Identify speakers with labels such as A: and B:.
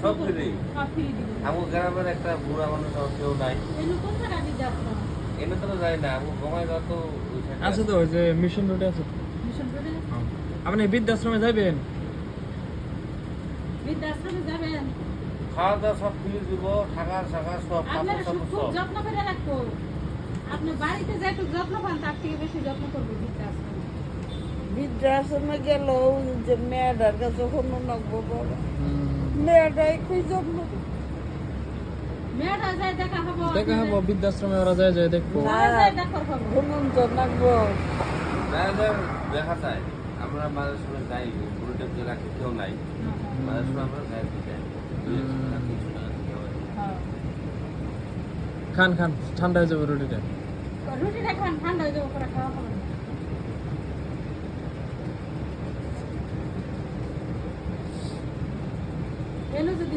A: সব ফ্রি।
B: সব ফ্রি দিবে।
A: আমার গ্রামের একটা বুড়া মানুষ আমার কেউ নাই।
B: এগুলো কোন জায়গা দিয়ে যাচ্ছো?
A: এনে তো যাই না, আমি বঙ্গাইগাঁও তো ওই side এ
C: আছে তো ওই যে মিশন রোডে আছে।
B: মিশন রোডে?
C: আপনি বৃদ্ধাশ্রমে যাবেন?
B: বৃদ্ধাশ্রমে যাবেন?
A: খাওয়া দাওয়া সব ফ্রি দিব, থাকা থাকা সব
B: আপনার
A: কাপড়
B: খুব
A: সব।
B: যত্ন করে রাখবো। আপনি বাড়িতে যেটুকু যত্ন পান তার থেকে বেশি যত্ন করবে বৃদ্ধাশ্রমে।
D: বৃদ্ধাশ্রমে গেল যে মেয়েটার কাছে হনু নাকবো বড় মেয়েটাই খুঁজ যত্ন
B: মেয়েটা যায় দেখা হবো।
C: দেখা হবো বৃদ্ধাশ্রমে, ওরা যায় যায় দেখবো।
B: ওরা যায় দেখা হবো।
D: হনুন তো নাকবো
A: দেখা যায় আমরা মাঝে সময় যাই, পুরো টেপে রাখি কেউ নাই, মাঝে সময় আমরা যাই যাই
B: হ্যাঁ।
C: খান খান, ঠান্ডা হয়ে যাবে রুটিটা।
B: রুটিটা খান, ঠান্ডা হয়ে যাবো, করে খাওয়া হবে না। এলো যদি